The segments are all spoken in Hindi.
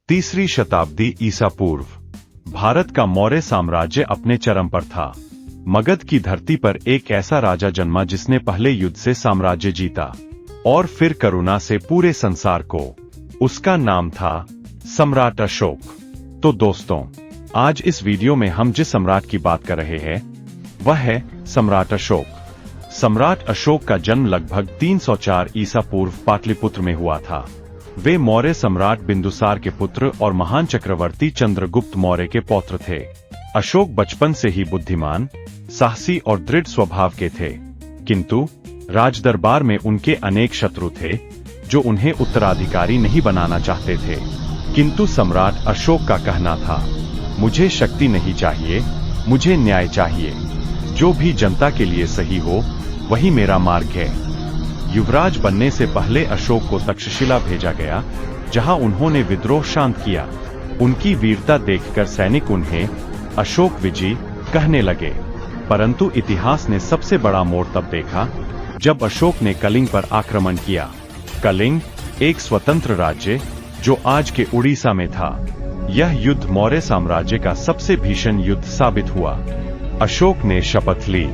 तीसरी शताब्दी ईसा पूर्व। भारत का मौर्य साम्राज्य अपने चरम पर था। मगध की धरती पर एक ऐसा राजा जन्मा जिसने पहले युद्ध से साम्राज्य जीता और फिर करुणा से पूरे संसार को। उसका नाम था सम्राट अशोक। तो दोस्तों, आज इस वीडियो में हम जिस सम्राट की बात कर रहे हैं वह है सम्राट अशोक। सम्राट अशोक का जन्म लगभग 304 ईसा पूर्व पाटलिपुत्र में हुआ था। वे मौर्य सम्राट बिंदुसार के पुत्र और महान चक्रवर्ती चंद्रगुप्त मौर्य के पौत्र थे। अशोक बचपन से ही बुद्धिमान, साहसी और दृढ़ स्वभाव के थे, किंतु राजदरबार में उनके अनेक शत्रु थे जो उन्हें उत्तराधिकारी नहीं बनाना चाहते थे। किंतु सम्राट अशोक का कहना था, मुझे शक्ति नहीं चाहिए, मुझे न्याय चाहिए। जो भी जनता के लिए सही हो वही मेरा मार्ग है। युवराज बनने से पहले अशोक को तक्षशिला भेजा गया, जहां उन्होंने विद्रोह शांत किया। उनकी वीरता देखकर सैनिक उन्हें अशोक विजयी कहने लगे। परंतु इतिहास ने सबसे बड़ा मोड़ तब देखा जब अशोक ने कलिंग पर आक्रमण किया। कलिंग एक स्वतंत्र राज्य जो आज के उड़ीसा में था। यह युद्ध मौर्य साम्राज्य का सबसे भीषण युद्ध साबित हुआ। अशोक ने शपथ ली,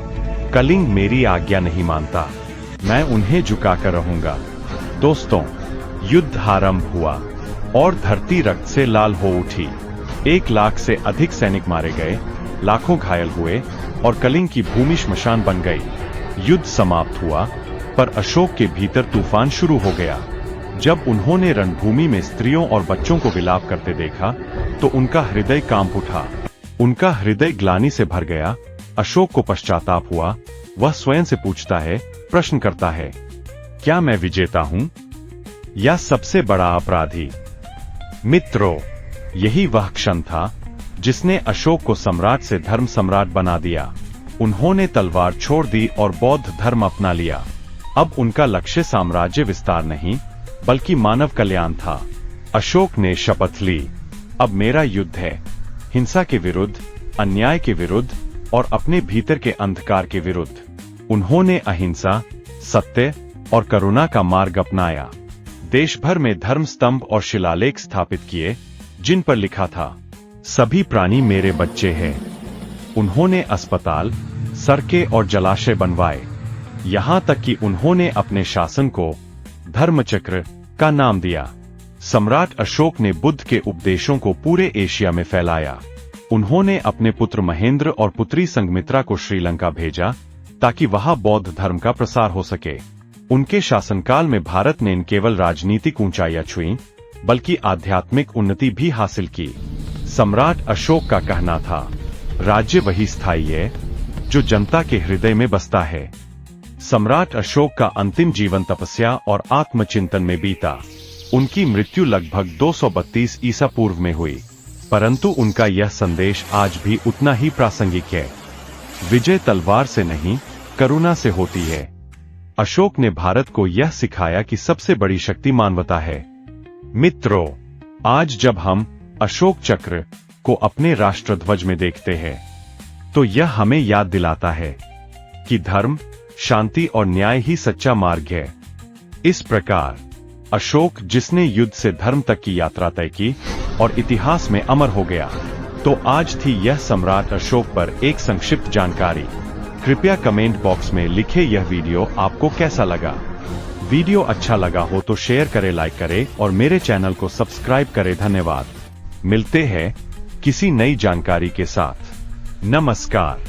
कलिंग मेरी आज्ञा नहीं मानता, मैं उन्हें झुकाकर रहूंगा। दोस्तों, युद्ध आरंभ हुआ और धरती रक्त से लाल हो उठी। 1 लाख से अधिक सैनिक मारे गए, लाखों घायल हुए और कलिंग की भूमि श्मशान बन गई। युद्ध समाप्त हुआ, पर अशोक के भीतर तूफान शुरू हो गया। जब उन्होंने रणभूमि में स्त्रियों और बच्चों को विलाप करते देखा तो उनका हृदय कांप उठा। उनका हृदय ग्लानि से भर गया। अशोक को पश्चाताप हुआ। वह स्वयं से पूछता है, प्रश्न करता है, क्या मैं विजेता हूं या सबसे बड़ा अपराधी? मित्रों, यही वह क्षण था जिसने अशोक को सम्राट से धर्म सम्राट बना दिया। उन्होंने तलवार छोड़ दी और बौद्ध धर्म अपना लिया। अब उनका लक्ष्य साम्राज्य विस्तार नहीं बल्कि मानव कल्याण था। अशोक ने शपथ ली, अब मेरा युद्ध है, हिंसा के विरुद्ध, अन्याय के विरुद्ध और अपने भीतर के अंधकार के विरुद्ध। उन्होंने अहिंसा, सत्य और करुणा का मार्ग अपनाया। देश भर में धर्म स्तंभ और शिलालेख स्थापित किए जिन पर लिखा था, सभी प्राणी मेरे बच्चे हैं। उन्होंने अस्पताल, सड़कें और जलाशय बनवाए। यहां तक कि उन्होंने अपने शासन को धर्मचक्र का नाम दिया। सम्राट अशोक ने बुद्ध के उपदेशों को पूरे एशिया में फैलाया। उन्होंने अपने पुत्र महेंद्र और पुत्री संघमित्रा को श्रीलंका भेजा ताकि वहां बौद्ध धर्म का प्रसार हो सके। उनके शासनकाल में भारत ने न केवल राजनीतिक ऊंचाइयां छुई बल्कि आध्यात्मिक उन्नति भी हासिल की। सम्राट अशोक का कहना था, राज्य वही स्थायी है जो जनता के हृदय में बसता है। सम्राट अशोक का अंतिम जीवन तपस्या और आत्मचिंतन में बीता। उनकी मृत्यु लगभग 232 ईसा पूर्व में हुई, परंतु उनका यह संदेश आज भी उतना ही प्रासंगिक है। विजय तलवार से नहीं, करुणा से होती है। अशोक ने भारत को यह सिखाया कि सबसे बड़ी शक्ति मानवता है। मित्रों, आज जब हम अशोक चक्र को अपने राष्ट्रध्वज में देखते हैं तो यह हमें याद दिलाता है कि धर्म, शांति और न्याय ही सच्चा मार्ग है। इस प्रकार अशोक, जिसने युद्ध से धर्म तक की यात्रा तय की और इतिहास में अमर हो गया। तो आज थी यह सम्राट अशोक पर एक संक्षिप्त जानकारी। कृपया कमेंट बॉक्स में लिखे यह वीडियो आपको कैसा लगा। वीडियो अच्छा लगा हो तो शेयर करें, लाइक करें और मेरे चैनल को सब्सक्राइब करें। धन्यवाद। मिलते हैं किसी नई जानकारी के साथ। नमस्कार।